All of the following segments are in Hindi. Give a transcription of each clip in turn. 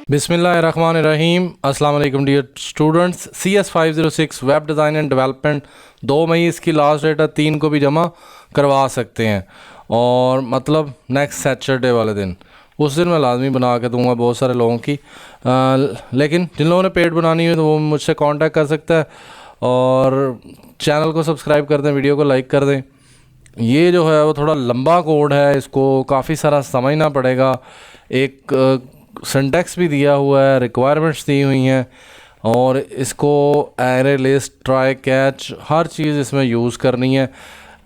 बिस्मिल्लाहिर्रहमानिर्रहीम। अस्सलाम वालेकुम dear students. CS506 web design and development 2 मई इसकी लास्ट डेट है, 3 को भी जमा करवा सकते हैं और मतलब नेक्स्ट सैटरडे वाले दिन, उस दिन मैं लाजमी बना के दूंगा बहुत सारे लोगों की। लेकिन जिन लोगों ने पेड बनानी हो तो वो मुझसे कांटेक्ट कर सकता है और चैनल को सब्सक्राइब कर दें, वीडियो को लाइक कर दें। ये जो है वो थोड़ा लंबा कोड है, इसको काफ़ी सारा समझना पड़ेगा। एक सिंटैक्स भी दिया हुआ है, रिक्वायरमेंट्स दी हुई हैं और इसको एरे लिस्ट, ट्राई कैच, हर चीज़ इसमें यूज़ करनी है।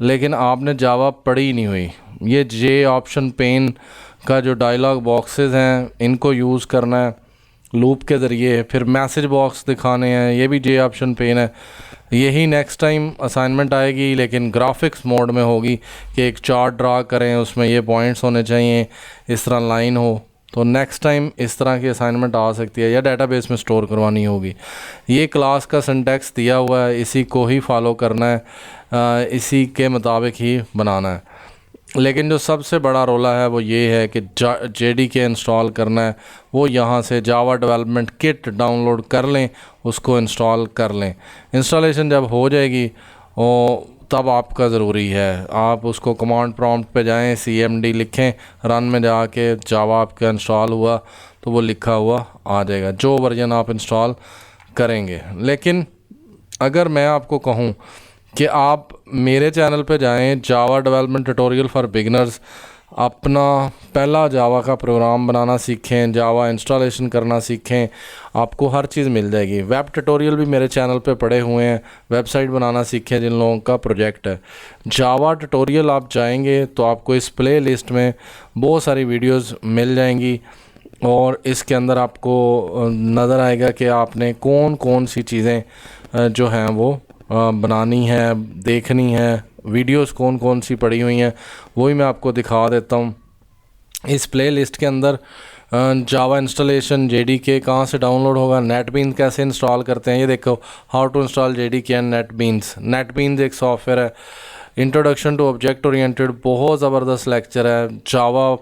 लेकिन आपने जावा पढ़ी नहीं हुई। ये जे ऑप्शन पेन का जो डायलॉग बॉक्सेस हैं इनको यूज़ करना है लूप के ज़रिए, फिर मैसेज बॉक्स दिखाने हैं, ये भी जे ऑप्शन पेन है। यही नेक्स्ट टाइम असाइनमेंट आएगी लेकिन ग्राफिक्स मोड में होगी कि एक चार्ट ड्रा करें, उसमें ये पॉइंट्स होने चाहिए, इस तरह लाइन हो। तो नेक्स्ट टाइम इस तरह की असाइनमेंट आ सकती है या डेटाबेस में स्टोर करवानी होगी। ये क्लास का सिंटैक्स दिया हुआ है, इसी को ही फॉलो करना है, इसी के मुताबिक ही बनाना है। लेकिन जो सबसे बड़ा रोला है वो ये है कि JDK इंस्टॉल करना है। वो यहाँ से जावा डेवलपमेंट किट डाउनलोड कर लें, उसको इंस्टॉल कर लें। इंस्टॉलेशन जब हो जाएगी और तब आपका ज़रूरी है, आप उसको कमांड प्रॉम्प्ट पे जाएं, CMD लिखें, रन में जाके जावा आपका इंस्टॉल हुआ तो वो लिखा हुआ आ जाएगा जो वर्जन आप इंस्टॉल करेंगे। लेकिन अगर मैं आपको कहूँ कि आप मेरे चैनल पे जाएं, Java development tutorial for beginners, अपना पहला जावा का प्रोग्राम बनाना सीखें, जावा इंस्टॉलेशन करना सीखें, आपको हर चीज़ मिल जाएगी। वेब ट्यूटोरियल भी मेरे चैनल पे पड़े हुए हैं, वेबसाइट बनाना सीखें जिन लोगों का प्रोजेक्ट है। जावा ट्यूटोरियल आप जाएंगे तो आपको इस प्ले लिस्ट में बहुत सारी वीडियोस मिल जाएंगी और इसके अंदर आपको नज़र आएगा कि आपने कौन कौन सी चीज़ें जो हैं वो बनानी है, देखनी है, वीडियोस कौन कौन सी पड़ी हुई हैं वही मैं आपको दिखा देता हूँ। इस प्ले लिस्ट के अंदर जावा इंस्टॉलेशन, JDK कहाँ से डाउनलोड होगा, नेटबीन्स कैसे इंस्टॉल करते हैं, ये देखो, how to install JDK and NetBeans. NetBeans एक सॉफ्टवेयर है। इंट्रोडक्शन टू ऑब्जेक्ट ओरिएंटेड बहुत ज़बरदस्त लेक्चर है। जावा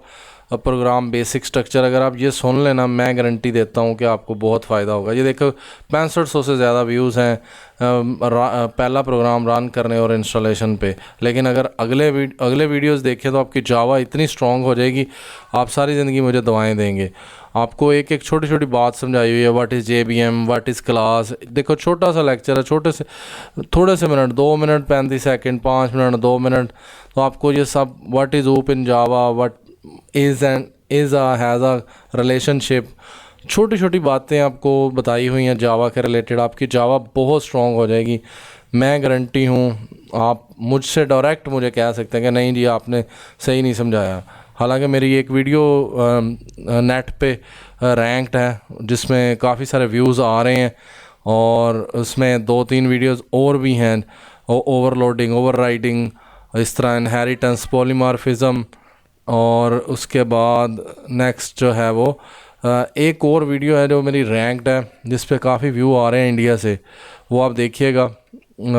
प्रोग्राम बेसिक स्ट्रक्चर, अगर आप ये सुन लेना, मैं गारंटी देता हूँ कि आपको बहुत फ़ायदा होगा। ये देखो 6500 से ज़्यादा व्यूज़ हैं पहला प्रोग्राम रन करने और इंस्टॉलेशन पे। लेकिन अगर अगले वीडियोस देखें तो आपकी जावा इतनी स्ट्रॉन्ग हो जाएगी, आप सारी ज़िंदगी मुझे दुआएं देंगे। आपको एक एक छोटी छोटी बात समझाई हुई है, what is JVM, what is class. देखो छोटा सा लेक्चर है, थोड़े से minute, 2 minute 35 second, 5 minute, 2 minute, तो आपको ये सब, what is OOP in Java, what is and is has a relationship, छोटी छोटी बातें आपको बताई हुई हैं जावा के रिलेटेड। आपकी जावा बहुत स्ट्रॉन्ग हो जाएगी, मैं गारंटी हूँ। आप मुझसे डायरेक्ट मुझे कह सकते हैं कि नहीं जी आपने सही नहीं समझाया। हालांकि मेरी एक वीडियो नेट पे रैंक्ड है जिसमें काफ़ी सारे व्यूज़ आ रहे हैं और उसमें 2-3 वीडियोस और भी हैं, ओवरलोडिंग, ओवरराइडिंग, इस तरह इनहेरिटेंस, पॉलीमॉर्फिज्म, और उसके बाद नेक्स्ट जो है वो एक और वीडियो है जो मेरी रैंक्ड है जिस पे काफ़ी व्यू आ रहे हैं इंडिया से, वो आप देखिएगा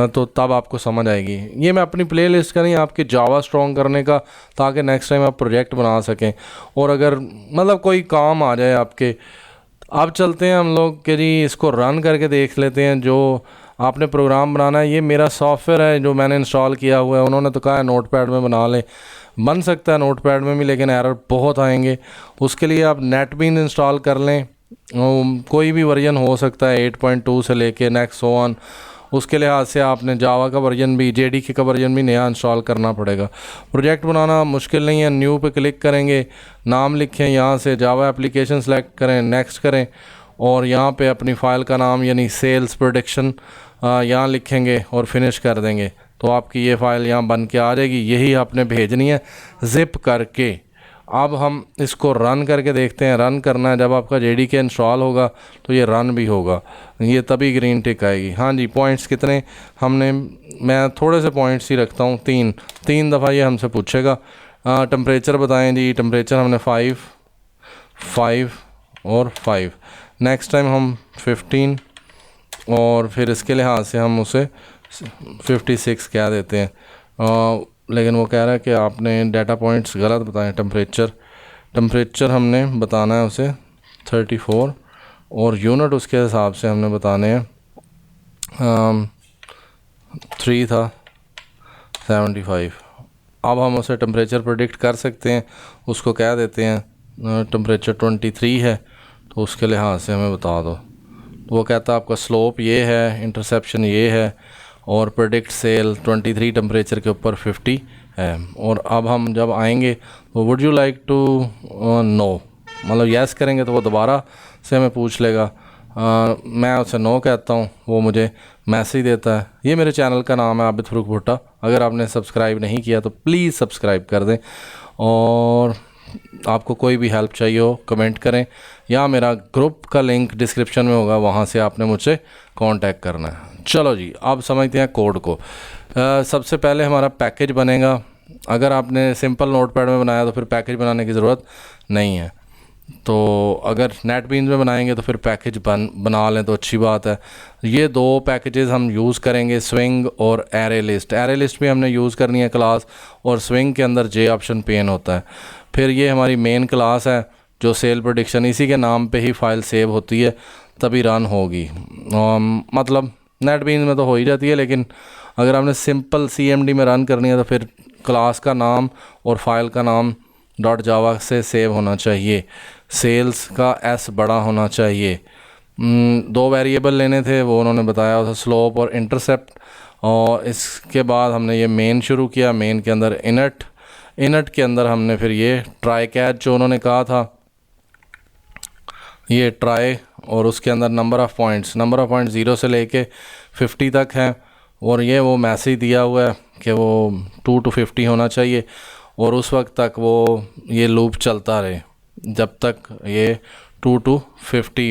तो तब आपको समझ आएगी। ये मैं अपनी प्लेलिस्ट का नहीं, आपके जावा स्ट्रॉन्ग करने का, ताकि नेक्स्ट टाइम आप प्रोजेक्ट बना सकें और अगर मतलब कोई काम आ जाए आपके। अब चलते हैं हम लोग कि जी इसको रन करके देख लेते हैं। जो आपने प्रोग्राम बनाना है, ये मेरा सॉफ्टवेयर है जो मैंने इंस्टॉल किया हुआ है। उन्होंने तो कहा है नोटपैड में बना लें, बन सकता है नोटपैड में भी, लेकिन एरर बहुत आएंगे। उसके लिए आप नेटबीन्स इंस्टॉल कर लें, कोई भी वर्जन हो सकता है 8.2 से लेके नेक्स्ट ऑन। उसके लिहाज से आपने जावा का वर्जन भी, JDK का वर्जन भी नया इंस्टॉल करना पड़ेगा। प्रोजेक्ट बनाना मुश्किल नहीं है, न्यू पे क्लिक करेंगे, नाम लिखें, यहाँ से जावा एप्लीकेशन सेलेक्ट करें, नेक्स्ट करें और यहाँ पे अपनी फ़ाइल का नाम यानी सेल्स प्रोडक्शन यहाँ लिखेंगे और फिनिश कर देंगे तो आपकी ये फ़ाइल यहाँ बन के आ जाएगी। यही आपने भेजनी है ज़िप करके। अब हम इसको रन करके देखते हैं। रन करना है, जब आपका JDK इंस्टॉल होगा तो ये रन भी होगा, ये तभी ग्रीन टिक आएगी। हाँ जी, पॉइंट्स कितने हमने, मैं थोड़े से पॉइंट्स ही रखता हूँ, 3 दफ़ा ये हमसे पूछेगा। टेम्परेचर बताएं जी, टेम्परेचर हमने 5 और 5। नेक्स्ट टाइम हम 15 और फिर इसके लिहाज से हम उसे 56 कह देते हैं। लेकिन वो कह रहा है कि आपने डाटा पॉइंट्स गलत बताएं। टेम्परेचर हमने बताना है उसे 34 और यूनिट उसके हिसाब से हमने बताने हैं 3 था 75। अब हम उसे टेम्परेचर प्रेडिक्ट कर सकते हैं, उसको कह देते हैं टेम्परेचर 23 है तो उसके लिहाज से हमें बता दो। तो वो कहता है आपका स्लोप ये है, इंटरसेप्शन ये है और प्रेडिक्ट सेल 23 टेम्परेचर के ऊपर 50 है। और अब हम जब आएंगे तो would you like to know, मतलब यस करेंगे तो वो दोबारा से हमें पूछ लेगा। मैं उसे नो कहता हूँ, वो मुझे मैसेज देता है। ये मेरे चैनल का नाम है आबिद फ़ारूक भुट्टा। अगर आपने सब्सक्राइब नहीं किया तो प्लीज़ सब्सक्राइब कर दें, और आपको कोई भी हेल्प चाहिए हो कमेंट करें, या मेरा ग्रुप का लिंक डिस्क्रिप्शन में होगा, वहाँ से आपने मुझसे कांटेक्ट करना है। चलो जी, अब समझते हैं कोड को। सबसे पहले हमारा पैकेज बनेगा। अगर आपने सिंपल नोटपैड में बनाया तो फिर पैकेज बनाने की ज़रूरत नहीं है। तो अगर नेटबीन्स में बनाएंगे तो फिर पैकेज बना लें तो अच्छी बात है। ये दो पैकेजेस हम यूज़ करेंगे, स्विंग और एरे लिस्ट। एरे लिस्ट भी हमने यूज़ करनी है क्लास, और स्विंग के अंदर जे ऑप्शन पेन होता है। फिर ये हमारी मेन क्लास है जो सेल प्रेडिक्शन, इसी के नाम पे ही फाइल सेव होती है तभी रन होगी। मतलब नेटबीन्स में तो हो ही जाती है, लेकिन अगर आपने सिंपल CMD में रन करनी है तो फिर क्लास का नाम और फाइल का नाम .java से सेव होना चाहिए। सेल्स का S बड़ा होना चाहिए। दो वेरिएबल लेने थे, वो उन्होंने बताया था, स्लोप और इंटरसेप्ट। और इसके बाद हमने ये मेन शुरू किया। मेन के अंदर इनट के अंदर हमने फिर ये ट्राई कैच जो उन्होंने कहा था, ये ट्राई, और उसके अंदर नंबर ऑफ़ पॉइंट्स 0 से लेके 50 तक है। और ये वो मैसेज दिया हुआ है कि वो 2 to 50 होना चाहिए, और उस वक्त तक वो ये लूप चलता रहे जब तक ये 2 to 50,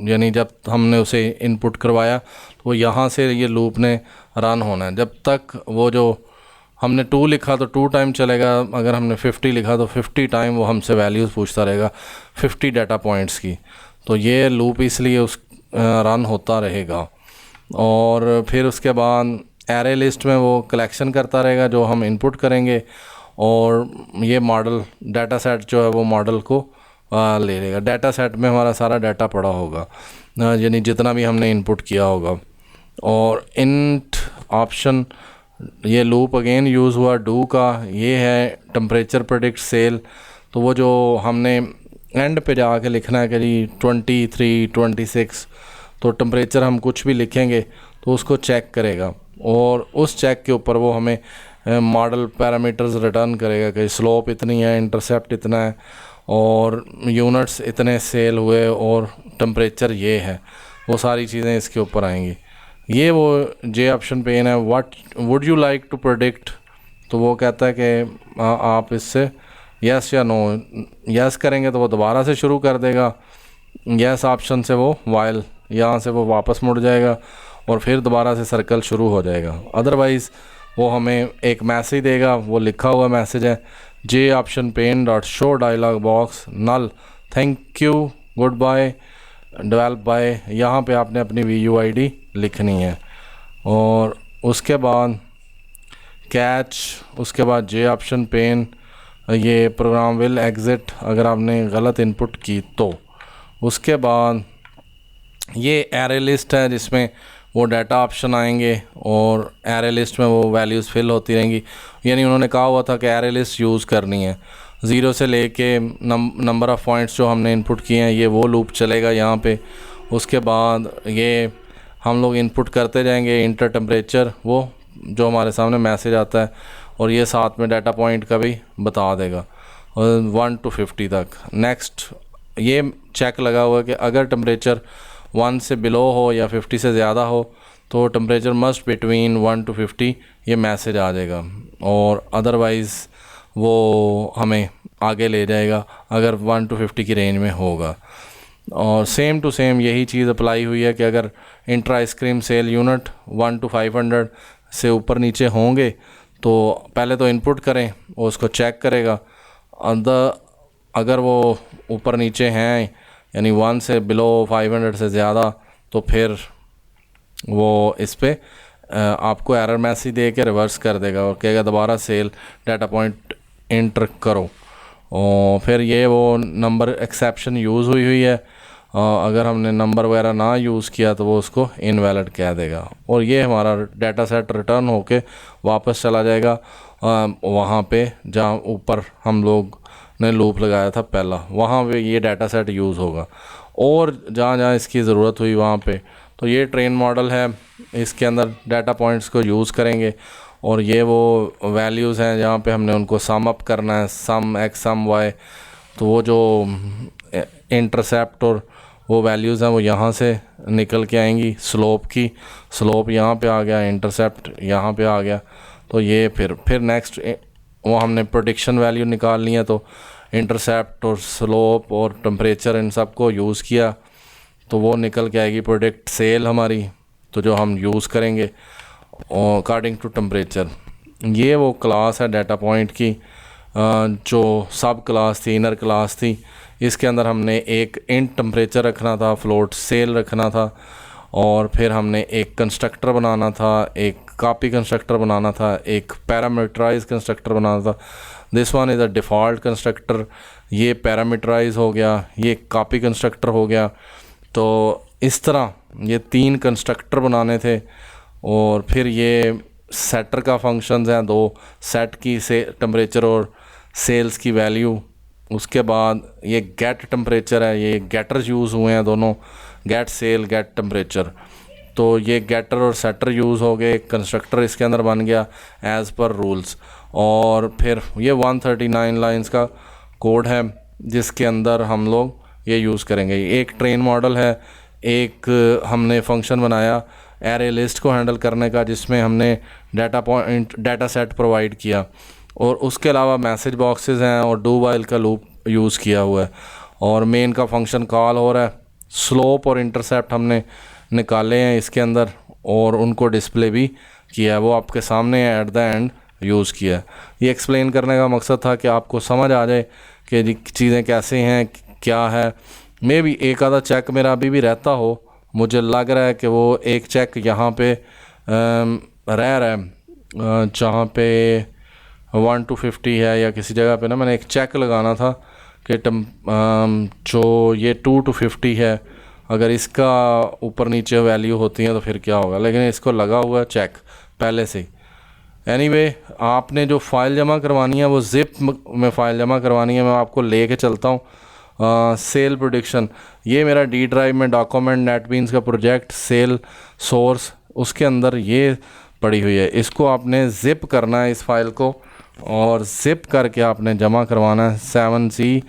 यानी जब हमने उसे इनपुट करवाया तो वो यहाँ से ये लूप ने रन होना है। जब तक वो जो हमने 2 लिखा तो 2 टाइम चलेगा, अगर हमने 50 लिखा तो 50 टाइम वो हमसे वैल्यूज़ पूछता रहेगा 50 डाटा पॉइंट्स की। तो ये लूप इसलिए उस रन होता रहेगा। और फिर उसके बाद एरे लिस्ट में वो कलेक्शन करता रहेगा जो हम इनपुट करेंगे, और ये मॉडल डाटा सेट जो है वो मॉडल को ले लेगा। डाटा सेट में हमारा सारा डाटा पड़ा होगा, यानी जितना भी हमने इनपुट किया होगा। और इंट ऑप्शन, ये लूप अगेन यूज़ हुआ डू का, ये है टेम्परेचर प्रेडिक्ट सेल। तो वो जो हमने एंड पे जाके लिखना है कि जी 23 26, तो टेम्परेचर हम कुछ भी लिखेंगे तो उसको चेक करेगा, और उस चेक के ऊपर वो हमें मॉडल पैरामीटर्स रिटर्न करेगा कि स्लोप इतनी है, इंटरसेप्ट इतना है, और यूनिट्स इतने सेल हुए, और टेम्परेचर ये है। वो सारी चीज़ें इसके ऊपर आएंगी। ये वो जे ऑप्शन पेन है, what would you like to predict. तो वो कहता है कि आप इससे यस या नो, यस करेंगे तो वो दोबारा से शुरू कर देगा, यस ऑप्शन से वो वाइल यहाँ से वो वापस मुड़ जाएगा और फिर दोबारा से सर्कल शुरू हो जाएगा। अदरवाइज़ वो हमें एक मैसेज देगा, वो लिखा हुआ मैसेज है, J option pane dot show dialog box null, thank you, good bye, develop bye. यहाँ पे आपने अपनी VUID लिखनी है, और उसके बाद कैच, उसके बाद जे ऑप्शन पेन, ये प्रोग्राम विल एग्ज़िट अगर आपने गलत इनपुट की तो। उसके बाद ये एरे लिस्ट है जिसमें वो डाटा ऑप्शन आएंगे, और एरे लिस्ट में वो वैल्यूज़ फिल होती रहेंगी। यानी उन्होंने कहा हुआ था कि एरे लिस्ट यूज़ करनी है, 0 से लेके नंबर ऑफ़ पॉइंट्स जो हमने इनपुट किए हैं ये वो लूप चलेगा यहाँ पे। उसके बाद ये हम लोग इनपुट करते जाएंगे इंटर टेम्परेचर, वो जो हमारे सामने मैसेज आता है, और ये साथ में डाटा पॉइंट का भी बता देगा 1 to 50 तक। नेक्स्ट ये चेक लगा हुआ है कि अगर टेम्परेचर 1 से बिलो हो या 50 से ज़्यादा हो तो टेम्परेचर मस्ट बिटवीन 1 to 50 ये मैसेज आ जाएगा, और अदरवाइज़ वो हमें आगे ले जाएगा अगर 1 to 50 की रेंज में होगा। और सेम टू सेम यही चीज़ अप्लाई हुई है कि अगर इंटर आइसक्रीम सेल यूनिट 1 to 500 से ऊपर नीचे होंगे तो पहले तो इनपुट करें, वो उसको चेक करेगा। अगर वो ऊपर नीचे हैं, यानी 1 से बिलो 500 से ज़्यादा, तो फिर वो इस पे आपको एरर मैसेज दे के रिवर्स कर देगा और कहेगा दोबारा सेल डाटा पॉइंट इंटर करो। और फिर ये वो नंबर एक्सेप्शन यूज़ हुई है, अगर हमने नंबर वगैरह ना यूज़ किया तो वो उसको इनवैलिड कह देगा और ये हमारा डाटा सेट रिटर्न होके वापस चला जाएगा वहाँ पे जहाँ ऊपर हम लोग ने लूप लगाया था पहला, वहाँ पे ये डाटा सेट यूज़ होगा। और जहाँ जहाँ इसकी ज़रूरत हुई वहाँ पे, तो ये ट्रेन मॉडल है, इसके अंदर डाटा पॉइंट्स को यूज़ करेंगे और ये वो वैल्यूज़ हैं जहाँ पे हमने उनको सम अप करना है, सम एक्स सम वाई। तो वो जो इंटरसेप्ट और वो वैल्यूज़ हैं वो यहाँ से निकल के आएंगी। स्लोप की स्लोप यहाँ पे आ गया, इंटरसेप्ट यहाँ पे आ गया। तो ये फिर नेक्स्ट वो हमने प्रेडिक्शन वैल्यू निकालनी है, तो इंटरसेप्ट और स्लोप और टेम्परेचर इन सब को यूज़ किया तो वो निकल के आएगी प्रोडिक्ट सेल हमारी, तो जो हम यूज़ करेंगे अकॉर्डिंग टू टेम्परेचर। ये वो क्लास है डाटा पॉइंट की जो सब क्लास थी, इनर क्लास थी। इसके अंदर हमने एक इंट टेम्परेचर रखना था, फ्लोट सेल रखना था और फिर हमने एक कंस्ट्रक्टर बनाना था, एक कॉपी कंस्ट्रक्टर बनाना था, एक पैरामीटराइज कंस्ट्रक्टर बनाना था। This one is a default constructor, ये पैरामीटराइज हो गया, ये कॉपी कंस्ट्रक्टर हो गया। तो इस तरह ये 3 कंस्ट्रक्टर बनाने थे और फिर ये सेटर का फंक्शंस हैं 2, सेट की से टेम्परेचर और सेल्स की वैल्यू। उसके बाद ये गेट टेम्परेचर है, ये गेटर्स यूज़ हुए हैं दोनों, गेट सेल गेट टेम्परेचर। तो ये गेटर और सेटर यूज़ हो गए, कंस्ट्रक्टर इसके अंदर बन गया एज़ पर रूल्स। और फिर ये 139 लाइंस का कोड है जिसके अंदर हम लोग ये यूज़ करेंगे। एक ट्रेन मॉडल है, एक हमने फंक्शन बनाया एरे लिस्ट को हैंडल करने का जिसमें हमने डाटा सेट प्रोवाइड किया और उसके अलावा मैसेज बॉक्सेस हैं और डू वाइल का लूप यूज़ किया हुआ है और मेन का फंक्शन कॉल हो रहा है। स्लोप और इंटरसेप्ट हमने निकाले हैं इसके अंदर और उनको डिस्प्ले भी किया है, वो आपके सामने एट द एंड यूज़ किया है। ये एक्सप्लेन करने का मकसद था कि आपको समझ आ जाए कि चीज़ें कैसे हैं, क्या है। मे भी एक आधा चेक मेरा अभी भी रहता हो, मुझे लग रहा है कि वो एक चेक यहाँ पे रह रहा है जहाँ पे 1 to 50 है या किसी जगह पे ना मैंने एक चेक लगाना था कि जो ये 2 to 50 है, अगर इसका ऊपर नीचे वैल्यू होती है तो फिर क्या होगा, लेकिन इसको लगा हुआ है चेक पहले से ही। एनीवे आपने जो फ़ाइल जमा करवानी है वो ज़िप में फ़ाइल जमा करवानी है, मैं आपको ले कर चलता हूँ। सेल प्रोडिक्शन, ये मेरा डी ड्राइव में डॉक्यूमेंट नेटबीन्स का प्रोजेक्ट सेल सोर्स, उसके अंदर ये पड़ी हुई है। इसको आपने ज़िप करना है इस फाइल को और ज़िप करके आपने जमा करवाना है। 7C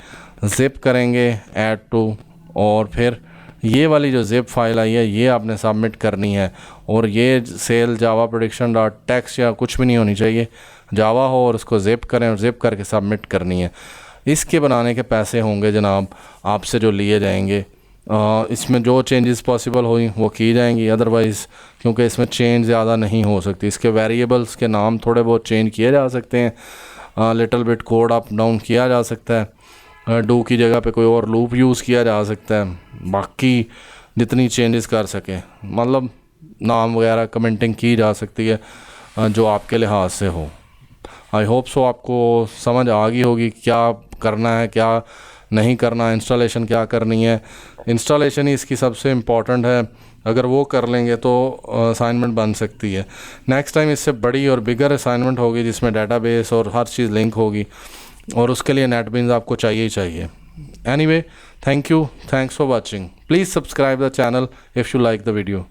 ज़िप करेंगे ऐड टू, और फिर ये वाली जो ज़िप फाइल आई है ये आपने सबमिट करनी है। और ये सेल जावा प्रोडिक्शन डॉट टेक्स्ट या कुछ भी नहीं होनी चाहिए, जावा हो, और उसको ज़िप करें और ज़िप करके सबमिट करनी है। इसके बनाने के पैसे होंगे जनाब आपसे जो लिए जाएंगे, इसमें जो चेंजेस पॉसिबल हुई वो की जाएंगी, अदरवाइज़ क्योंकि इसमें चेंज ज़्यादा नहीं हो सकती। इसके वेरिएबल्स के नाम थोड़े बहुत चेंज किए जा सकते हैं, little bit code up down किया जा सकता है, डू की जगह पे कोई और लूप यूज़ किया जा सकता है, बाकी जितनी चेंजेस कर सके, मतलब नाम वगैरह कमेंटिंग की जा सकती है जो आपके लिहाज से हो। आई होप सो आपको समझ आ गई होगी क्या करना है क्या नहीं करना, इंस्टॉलेशन क्या करनी है। इंस्टॉलेशन ही इसकी सबसे इम्पॉर्टेंट है, अगर वो कर लेंगे तो असाइनमेंट बन सकती है। नेक्स्ट टाइम इससे बड़ी और बिगर असाइनमेंट होगी जिसमें डेटाबेस और हर चीज़ लिंक होगी, और उसके लिए नेटबीन्स आपको चाहिए ही चाहिए। Anyway, thank you, thanks for watching. Please subscribe the channel if you like the video.